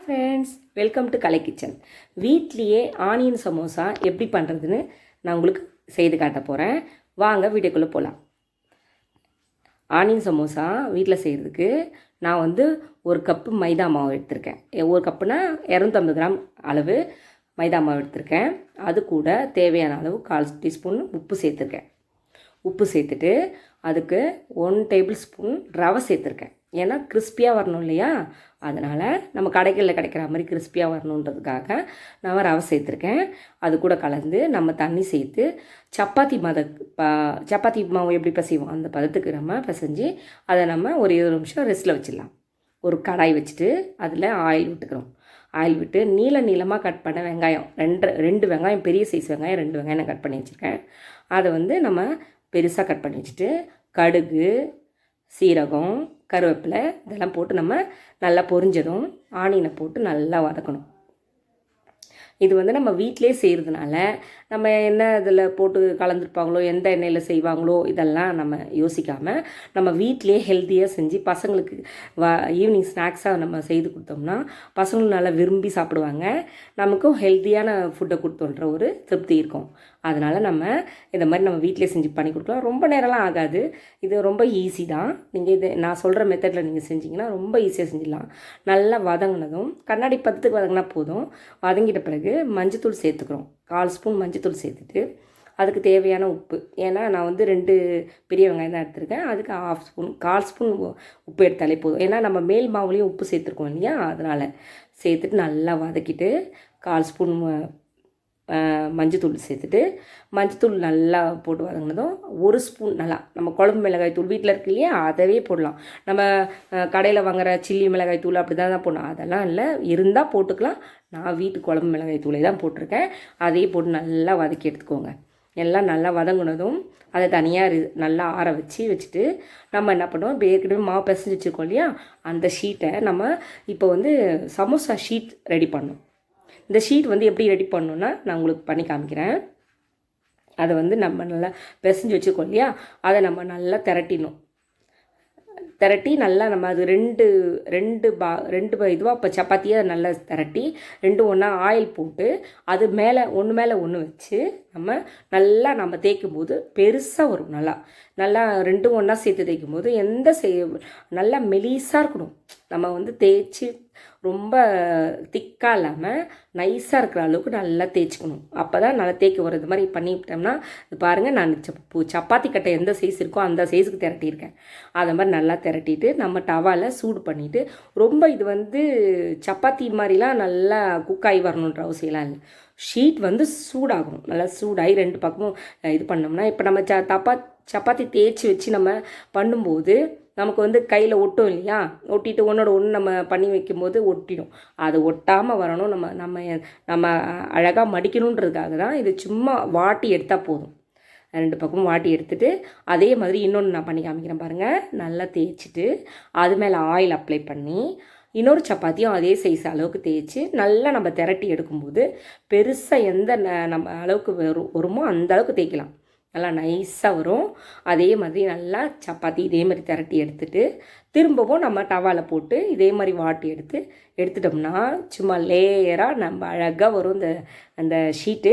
Friends, welcome to Kalai kitchen. வீட்லேயே onion samosa எப்படி பண்ணுறதுன்னு நான் உங்களுக்கு செய்து காட்ட போகிறேன். வாங்க வீடியோக்குள்ளே போகலாம். ஆனியன் சமோசா வீட்டில் செய்கிறதுக்கு நான் ஒரு கப்பு மைதா மாவு எடுத்திருக்கேன். ஒரு கப்புனா 250 கிராம் அளவு மைதா மாவு எடுத்திருக்கேன். அது கூட தேவையான அளவு 1/4 டீஸ்பூன் உப்பு சேர்த்துருக்கேன். உப்பு சேர்த்துட்டு அதுக்கு 1 டேபிள் ஸ்பூன் ரவை சேர்த்துருக்கேன். ஏன்னா கிறிஸ்பியாக வரணும் இல்லையா, அதனால் நம்ம கடைகளில் கிடைக்கிற மாதிரி கிறிஸ்பியாக வரணுன்றதுக்காக நான் ரவை சேர்த்துருக்கேன். அது கூட கலந்து நம்ம தண்ணி சேர்த்து சப்பாத்தி மாவு எப்படி பிசைவோம் அந்த பதத்துக்கு நம்ம பிசைஞ்சு அதை நம்ம ஒரு 20 நிமிஷம் ரெஸ்ட்டில் வச்சிடலாம். ஒரு கடாய் வச்சுட்டு அதில் ஆயில் விட்டுக்கிறோம். ஆயில் விட்டு நீளமாக கட் பண்ண வெங்காயம் ரெண்டு வெங்காயம், பெரிய சைஸ் வெங்காயம் 2 வெங்காயம் நான் கட் பண்ணி வச்சுருக்கேன். அதை நம்ம பெருசாக கட் பண்ணி வச்சுட்டு கடுகு, சீரகம், கருவேப்பிலை இதெல்லாம் போட்டு நம்ம நல்லா பொரிஞ்சதும் ஆனியனை போட்டு நல்லா வதக்கணும். இது நம்ம வீட்டிலே செய்கிறதுனால நம்ம என்ன இதில் போட்டு கலந்துருப்பாங்களோ, எந்த எண்ணெயில் செய்வாங்களோ இதெல்லாம் நம்ம யோசிக்காமல் நம்ம வீட்டிலே ஹெல்த்தியாக செஞ்சு பசங்களுக்கு ஈவினிங் ஸ்நாக்ஸாக நம்ம செய்து கொடுத்தோம்னா பசங்களும் நல்லா விரும்பி சாப்பிடுவாங்க. நமக்கும் ஹெல்த்தியான ஃபுட்டை கொடுத்தோன்ற ஒரு திருப்தி இருக்கும். அதனால் நம்ம இந்த மாதிரி நம்ம வீட்டிலே செஞ்சு பண்ணி கொடுக்கலாம். ரொம்ப நேரம்லாம் ஆகாது. இது ரொம்ப ஈஸி தான். நீங்கள் நான் சொல்கிற மெத்தடில் நீங்கள் செஞ்சிங்கன்னா ரொம்ப ஈஸியாக செஞ்சிடலாம். நல்லா வதங்கினதும் கண்ணாடி பதத்துக்கு வதங்கினா போதும். வதங்கிட்ட பிறகு மஞ்சத்தூள் சேர்த்துக்கிறோம். 1/4 ஸ்பூன் மஞ்சத்தூள் சேர்த்துட்டு அதுக்கு தேவையான உப்பு, ஏன்னா நான் 2 பெரிய வெங்காயம் தான் எடுத்திருக்கேன். அதுக்கு 1/2 ஸ்பூன் உப்பு எடுத்தாலே போதும். ஏன்னா நம்ம மேல் மாவுலேயும் உப்பு சேர்த்துருக்கோம் இல்லையா, அதனால் சேர்த்துட்டு நல்லா வதக்கிட்டு 1/4 ஸ்பூன் மஞ்சத்தூள் சேர்த்துட்டு மஞ்சத்தூள் நல்லா போட்டு வதங்கினதும் 1 ஸ்பூன் நல்லா நம்ம குழம்பு மிளகாய் தூள் வீட்டில் இருக்கு இல்லையா, அதவே போடலாம். நம்ம கடையில் வாங்குகிற சில்லி மிளகாய் தூள் அப்படி தான் போடணும், அதெல்லாம் இல்லை. இருந்தால் போட்டுக்கலாம். நான் வீட்டு குழம்பு மிளகாய் தூளை தான் போட்டிருக்கேன். அதையே போட்டு நல்லா வதக்கி எடுத்துக்கோங்க. எல்லாம் நல்லா வதங்கினதும் அதை தனியாக நல்லா ஆற வச்சுட்டு நம்ம என்ன பண்ணுவோம், ஏற்கனவே மாவு பிசைஞ்சு வச்சுருக்கோம் இல்லையா, அந்த ஷீட்டை நம்ம இப்போ சமோசா ஷீட் ரெடி பண்ணணும். இந்த ஷீட் எப்படி ரெடி பண்ணணுன்னா நான் உங்களுக்கு பண்ணி காமிக்கிறேன். அதை நம்ம நல்லா பிசைஞ்சு வச்சுருக்கோம் இல்லையா, அதை நம்ம நல்லா திரட்டி நல்லா நம்ம அது ரெண்டு இதுவாக இப்போ சப்பாத்தியை நல்லா திரட்டி 2 ஒன்றா ஆயில் போட்டு அது மேலே ஒன்று வச்சு நம்ம தேய்க்கும் போது பெருசாக வரும். நல்லா 2 ஒன்றா சேர்த்து தேய்க்கும் போது நல்லா மெலிசாக இருக்கணும். நம்ம தேய்ச்சி ரொம்ப திக்காக இல்லாமல் நைஸாக இருக்கிற அளவுக்கு நல்லா தேய்ச்சிக்கணும். அப்போ தான் நல்லா தேய்க்க வரும். இது மாதிரி பண்ணிவிட்டோம்னா இது பாருங்கள், நான் சப்பாத்தி கட்டை எந்த சைஸ் இருக்கோ அந்த சைஸுக்கு திரட்டியிருக்கேன். அதை மாதிரி நல்லா திரட்டிட்டு நம்ம டவாவில் சூடு பண்ணிவிட்டு ரொம்ப இது சப்பாத்தி மாதிரிலாம் நல்லா குக்காகி வரணுன்ற அவசியம்லாம் இல்லை. ஷீட் சூடாகும். நல்லா சூடாகி 2 பக்கமும் இது பண்ணோம்னா இப்போ நம்ம சப்பாத்தி தேய்ச்சி வச்சு நம்ம பண்ணும்போது நமக்கு கையில் ஒட்டும் இல்லையா, ஒட்டிட்டு ஒன்றோட ஒன்று நம்ம பண்ணி வைக்கும்போது ஒட்டிடும். அது ஒட்டாமல் வரணும். நம்ம அழகாக மடிக்கணுன்றதுக்காக தான் இது. சும்மா வாட்டி எடுத்தால் போதும். 2 பக்கமும் வாட்டி எடுத்துகிட்டு அதே மாதிரி இன்னொன்று நான் பண்ணி காமிக்கிறேன் பாருங்கள். நல்லா தேய்ச்சிட்டு அது மேலே ஆயில் அப்ளை பண்ணி இன்னொரு சப்பாத்தியும் அதே சைஸ் அளவுக்கு தேய்ச்சி நல்லா நம்ம திரட்டி எடுக்கும்போது பெருசாக எந்த நம்ம அளவுக்கு வருமோ அந்த அளவுக்கு தேய்க்கலாம். நல்லா நைஸாக வரும். அதே மாதிரி நல்லா சப்பாத்தி இதே மாதிரி திரட்டி எடுத்துகிட்டு திரும்பவும் நம்ம டவாவில் போட்டு இதே மாதிரி வாட்டி எடுத்துட்டோம்னா சும்மா லேயராக நம்ம அழகாக வரும் அந்த ஷீட்டு.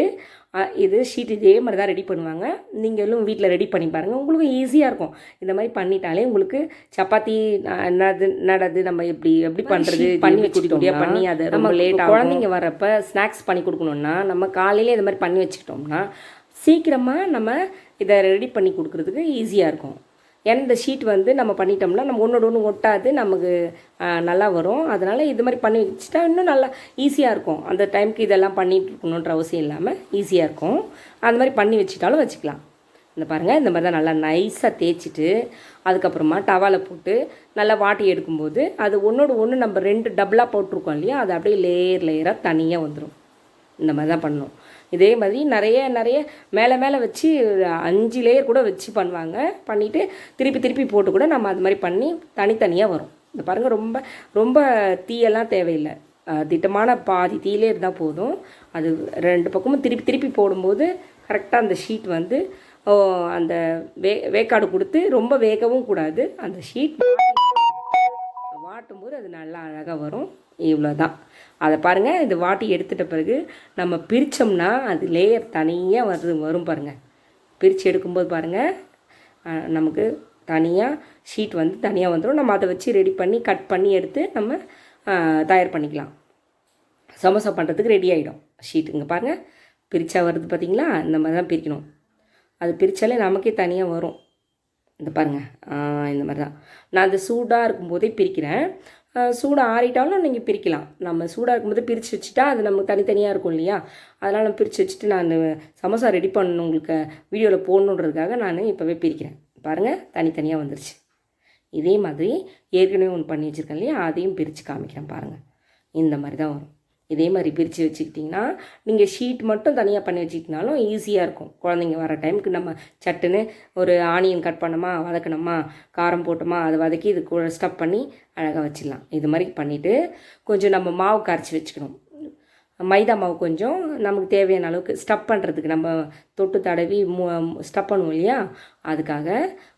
ஷீட் இதே மாதிரி தான் ரெடி பண்ணுவாங்க. நீங்களும் வீட்டில் ரெடி பண்ணி பாருங்கள், உங்களுக்கு ஈஸியாக இருக்கும். இந்த மாதிரி பண்ணிட்டாலே உங்களுக்கு சப்பாத்தி நடது நம்ம எப்படி பண்ணுறது பண்ணி வச்சுக்கிட்டோம். பண்ணி அதை நம்ம லேட்டாக குழந்தைங்க வரப்போ ஸ்நாக்ஸ் பண்ணி கொடுக்கணுன்னா நம்ம காலையில் இது மாதிரி பண்ணி வச்சுக்கிட்டோம்னா சீக்கிரமாக நம்ம இதை ரெடி பண்ணி கொடுக்குறதுக்கு ஈஸியாக இருக்கும். ஏன்னா இந்த ஷீட் நம்ம பண்ணிட்டோம்னா நம்ம ஒன்று ஒட்டாது, நமக்கு நல்லா வரும். அதனால் இது மாதிரி பண்ணி வச்சுட்டா இன்னும் நல்லா ஈஸியாக இருக்கும். அந்த டைமுக்கு இதெல்லாம் பண்ணிகிட்டு இருக்கணுன்ற அவசியம் இல்லாமல் ஈஸியாக இருக்கும். அந்த மாதிரி பண்ணி வச்சுட்டாலும் வச்சுக்கலாம். இந்த பாருங்கள், இந்த மாதிரி தான் நல்லா நைஸாக தேய்ச்சிட்டு அதுக்கப்புறமா டவாவில் போட்டு நல்லா வாட்டி எடுக்கும்போது அது ஒன்றோடு ஒன்று நம்ம 2 டபுளாக போட்டிருக்கோம் இல்லையா, அது அப்படியே லேயராக தனியாக வந்துடும். இந்த மாதிரி தான் பண்ணணும். இதே மாதிரி நிறைய மேலே வச்சு 5 லேயர் கூட வச்சு பண்ணுவாங்க. பண்ணிவிட்டு திருப்பி போட்டு கூட நம்ம அது மாதிரி பண்ணி தனித்தனியாக வரும். இந்த பாருங்கள், ரொம்ப தீயெல்லாம் தேவையில்லை. திட்டமான பாதி தீயிலே இருந்தால் போதும். அது 2 பக்கமும் திருப்பி போடும்போது கரெக்டாக அந்த ஷீட் அந்த வேக்காடு கொடுத்து ரொம்ப வேகவும் கூடாது. அந்த ஷீட் வாட்டும் போது அது நல்லா அழகாக வரும். இவ்வளோ தான். அதை பாருங்கள், இது வாட்டி எடுத்துட்ட பிறகு நம்ம பிரித்தோம்னா அது லேயர் தனியாக வரும் பாருங்கள். பிரித்து எடுக்கும்போது பாருங்கள், நமக்கு தனியாக ஷீட் வந்து தனியாக வந்துடும். நம்ம அதை வச்சு ரெடி பண்ணி கட் பண்ணி எடுத்து நம்ம தயார் பண்ணிக்கலாம். சமோசா பண்ணுறதுக்கு ரெடி ஆகிடும் ஷீட். இங்கே பாருங்கள், பிரித்தா வருது பார்த்திங்களா? இந்த மாதிரி தான் பிரிக்கணும். அது பிரித்தாலே நமக்கே தனியாக வரும். இந்த பாருங்கள், இந்த மாதிரி தான். நான் அது சூடாக இருக்கும்போதே பிரிக்கிறேன். சூடாக ஆறிட்டாலும் நீங்கள் பிரிக்கலாம். நம்ம சூடாக இருக்கும்போது பிரித்து வச்சுட்டா அது நமக்கு தனித்தனியாக இருக்கும் இல்லையா? அதனால் நான் பிரித்து வச்சுட்டு நான் சமோசா ரெடி பண்ணணும் உங்களுக்கு வீடியோவில் போடணுன்றதுக்காக நான் இப்போவே பிரிக்கிறேன். பாருங்கள், தனித்தனியாக வந்துருச்சு. இதே மாதிரி ஏற்கனவே ஒன்று பண்ணி வச்சுருக்கேன் இல்லையா? அதையும் பிரித்து காமிக்கிறேன் பாருங்கள். இந்த மாதிரி தான் வரும். இதே மாதிரி பிரித்து வச்சுக்கிட்டிங்கன்னா நீங்கள் ஷீட் மட்டும் தனியாக பண்ணி வச்சுக்கிட்டினாலும் ஈஸியாக இருக்கும். குழந்தைங்க வர டைமுக்கு நம்ம சட்டுன்னு ஒரு ஆனியன் கட் பண்ணோமா, வதக்கணுமா, காரம் போட்டோமா, அதை வதக்கி இது கூட ஸ்டப் பண்ணி அழகாக வச்சிடலாம். இது மாதிரி பண்ணிவிட்டு கொஞ்சம் நம்ம மாவு கரைச்சி வச்சுக்கணும். மைதா மாவு கொஞ்சம் நமக்கு தேவையான அளவுக்கு ஸ்டப் பண்ணுறதுக்கு நம்ம தொட்டு தடவி ஸ்டப் பண்ணுவோம் இல்லையா? அதுக்காக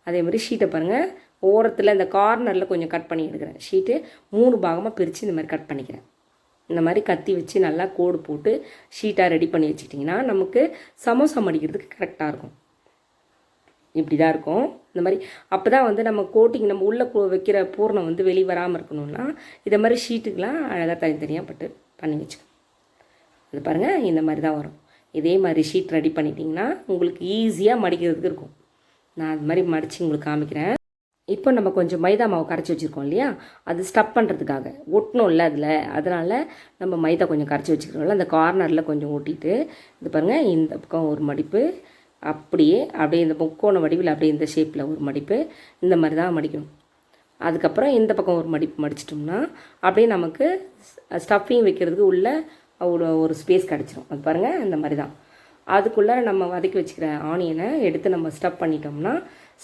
அதே மாதிரி ஷீட்டை பாருங்கள், ஓரத்தில் இந்த கார்னரில் கொஞ்சம் கட் பண்ணி எடுக்கிறேன். ஷீட்டு 3 பாகமாக பிரித்து இந்த மாதிரி கட் பண்ணிக்கிறேன். இந்த மாதிரி கத்தி வச்சு நல்லா கோடு போட்டு ஷீட்டாக ரெடி பண்ணி வச்சுக்கிட்டிங்கன்னா நமக்கு சமோசா மடிக்கிறதுக்கு கரெக்டாக இருக்கும். இப்படி தான் இருக்கும். இந்த மாதிரி அப்போ தான் வந்து நம்ம கோட்டிங் நம்ம உள்ளே வைக்கிற பூர்ணம் வந்து வெளியே வராமல் இருக்கணும்னா இதை மாதிரி ஷீட்டுக்கெலாம் அழகாக தனித்தனியாக பட்டு பண்ணி வச்சுக்கணும். இது பாருங்கள், இந்த மாதிரி தான் வரும். இதே மாதிரி ஷீட் ரெடி பண்ணிட்டிங்கன்னா உங்களுக்கு ஈஸியாக மடிக்கிறதுக்கு இருக்கும். நான் அது மாதிரி மடித்து உங்களுக்கு காமிக்கிறேன். இப்போ நம்ம கொஞ்சம் மைதா மாவு கரைச்சி வச்சுருக்கோம் இல்லையா? அது ஸ்டப் பண்ணுறதுக்காக ஒட்டணும் இல்லை அதில், அதனால் நம்ம மைதா கொஞ்சம் கரைச்சி வச்சுக்கிறோம்ல, அந்த கார்னரில் கொஞ்சம் ஒட்டிட்டு இது பாருங்கள், இந்த பக்கம் ஒரு மடிப்பு, அப்படியே இந்த முக்கோண வடிவில் அப்படியே இந்த ஷேப்பில் ஒரு மடிப்பு, இந்த மாதிரி தான் மடிக்கணும். அதுக்கப்புறம் இந்த பக்கம் ஒரு மடிப்பு மடிச்சிட்டோம்னா அப்படியே நமக்கு ஸ்டஃபிங் வைக்கிறதுக்கு உள்ள ஒரு ஸ்பேஸ் கிடச்சிரும். அது பாருங்கள், இந்த மாதிரி தான். அதுக்குள்ளே நம்ம வதக்கி வச்சுக்கிற ஆனியனை எடுத்து நம்ம ஸ்டப் பண்ணிட்டோம்னா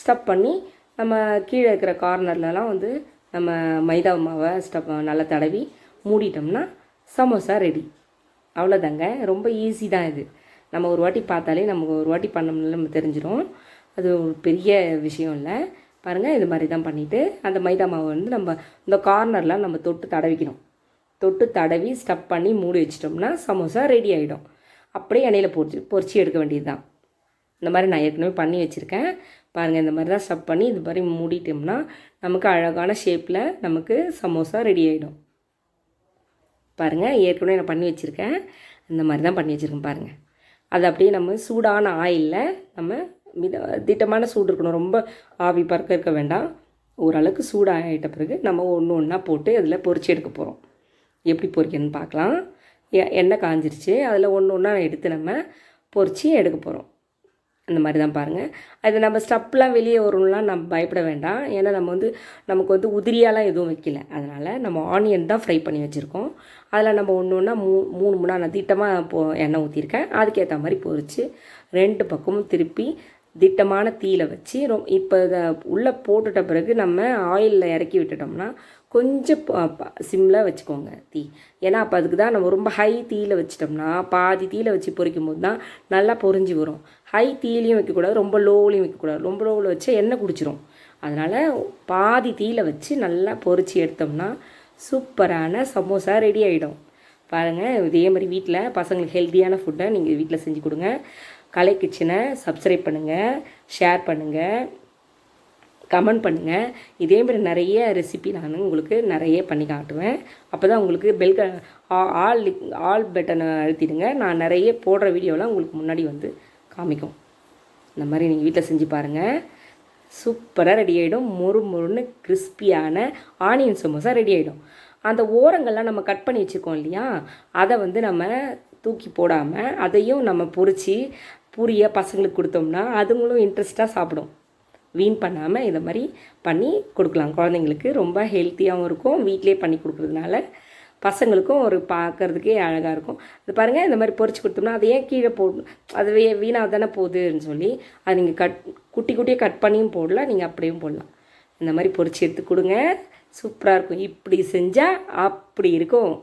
ஸ்டப் பண்ணி நம்ம கீழே இருக்கிற கார்னர்லலாம் வந்து நம்ம மைதா மாவை நல்லா தடவி மூடிட்டோம்னா சமோசா ரெடி. அவ்வளோதாங்க, ரொம்ப ஈஸி தான் இது. நம்ம ஒரு வாட்டி பார்த்தாலே நமக்கு ஒரு வாட்டி பண்ணோம்னா நம்ம தெரிஞ்சிடும். அது ஒரு பெரிய விஷயம் இல்லை. பாருங்கள், இது மாதிரி தான் பண்ணிவிட்டு அந்த மைதா மாவை வந்து நம்ம இந்த கார்னர்லாம் நம்ம தொட்டு தடவிக்கணும். தொட்டு தடவி ஸ்டப் பண்ணி மூடி வச்சிட்டோம்னா சமோசா ரெடி ஆகிடும். அப்படியே எண்ணெயில் பொரிச்சு எடுக்க வேண்டியது தான். இந்த மாதிரி நான் ஏற்கனவே பண்ணி வச்சுருக்கேன் பாருங்கள். இந்த மாதிரி தான் ஸ்டப் பண்ணி இது மாதிரி மூடிட்டோம்னா நமக்கு அழகான ஷேப்பில் நமக்கு சமோசா ரெடி ஆகிடும். பாருங்கள், ஏற்கனவே நான் பண்ணி வச்சுருக்கேன். இந்த மாதிரி தான் பண்ணி வச்சுருக்கேன் பாருங்கள். அது அப்படியே நம்ம சூடான ஆயிலில் நம்ம திட்டமான சூடு இருக்கணும், ரொம்ப ஆவி பறக்க இருக்க வேண்டாம். ஓரளவுக்கு சூடாகிட்ட பிறகு நம்ம ஒன்று ஒன்றா போட்டு அதில் பொரிச்சு எடுக்க போகிறோம். எப்படி பொரிக்கணும்னு பார்க்கலாம். எண்ணெய் காஞ்சிருச்சு, அதில் ஒன்று ஒன்றா எடுத்து நம்ம பொரிச்சு எடுக்க போகிறோம். அந்த மாதிரி தான் பாருங்கள். அது நம்ம ஸ்டப்லாம் வெளியே வரும்லாம் நம்ம பயப்பட வேண்டாம். ஏன்னா நமக்கு வந்து உதிரியாலாம் எதுவும் வைக்கல. அதனால் நம்ம ஆனியன் தான் ஃப்ரை பண்ணி வச்சுருக்கோம். அதில் நம்ம ஒன்று ஒன்றா 3 மூணா நான் திட்டமாக எண்ணெய் ஊற்றிருக்கேன். அதுக்கேற்ற மாதிரி பொரித்து 2 பக்கமும் திருப்பி திட்டமான தீயில் வச்சு இப்போ இதை உள்ளே போட்டுட்ட பிறகு நம்ம ஆயிலில் இறக்கி விட்டுட்டோம்னா கொஞ்சம் சிம்மில் வச்சுக்கோங்க தீ. ஏன்னா அப்போ அதுக்கு தான் நம்ம ரொம்ப ஹை தீயில் வச்சிட்டோம்னா பாதி தீயில் வச்சு பொரிக்கும் போது தான் நல்லா பொரிஞ்சு வரும். ஹை தீலையும் வைக்கக்கூடாது, ரொம்ப லோவிலையும் வைக்கக்கூடாது. ரொம்ப லோவில் வச்சா எண்ணெய் குடிச்சிரும். அதனால் பாதி தீயில் வச்சு நல்லா பொரித்து எடுத்தோம்னா சூப்பரான சமோசா ரெடி ஆகிடும். பாருங்கள், இதே மாதிரி வீட்டில் பசங்களுக்கு ஹெல்த்தியான ஃபுட்டை நீங்கள் வீட்டில் செஞ்சு கொடுங்க. கலை கிச்சனை சப்ஸ்கிரைப் பண்ணுங்கள், ஷேர் பண்ணுங்கள், கமெண்ட் பண்ணுங்கள். இதேமாதிரி நிறைய ரெசிபி நான் உங்களுக்கு நிறைய பண்ணி காட்டுவேன். அப்போ தான் உங்களுக்கு ஆல் பட்டனை அழுத்திடுங்க. நான் நிறைய போடுற வீடியோலாம் உங்களுக்கு முன்னாடி வந்து காமிக்கும். இந்த மாதிரி நீங்கள் வீட்டில் செஞ்சு பாருங்கள். சூப்பராக ரெடி ஆகிடும். மொறுன்னு கிறிஸ்பியான ஆனியன் சமோசா ரெடி ஆகிடும். அந்த ஓரங்கள்லாம் நம்ம கட் பண்ணி வச்சுருக்கோம் இல்லையா, அதை வந்து நம்ம தூக்கி போடாமல் அதையும் நம்ம பொரித்து பூரியை பசங்களுக்கு கொடுத்தோம்னா அதுங்களும் இன்ட்ரெஸ்ட்டாக சாப்பிடும். வீண் பண்ணாமல் இதை மாதிரி பண்ணி கொடுக்கலாம். குழந்தைங்களுக்கு ரொம்ப ஹெல்த்தியாகவும் இருக்கும். வீட்டிலே பண்ணி கொடுக்குறதுனால பசங்களுக்கும் ஒரு பார்க்குறதுக்கே அழகாக இருக்கும். இது பாருங்கள், இந்த மாதிரி பொரிச்சு கொடுத்தோம்னா அதை ஏன் கீழே போடணும், அது வீணாக தானே போகுதுன்னு சொல்லி அதை நீங்கள் குட்டி குட்டியாக கட் பண்ணியும் போடலாம், நீங்கள் அப்படியும் போடலாம். இந்த மாதிரி பொரிச்சு எடுத்து கொடுங்க, சூப்பராக இருக்கும். இப்படி செஞ்சால் அப்படி இருக்கும்.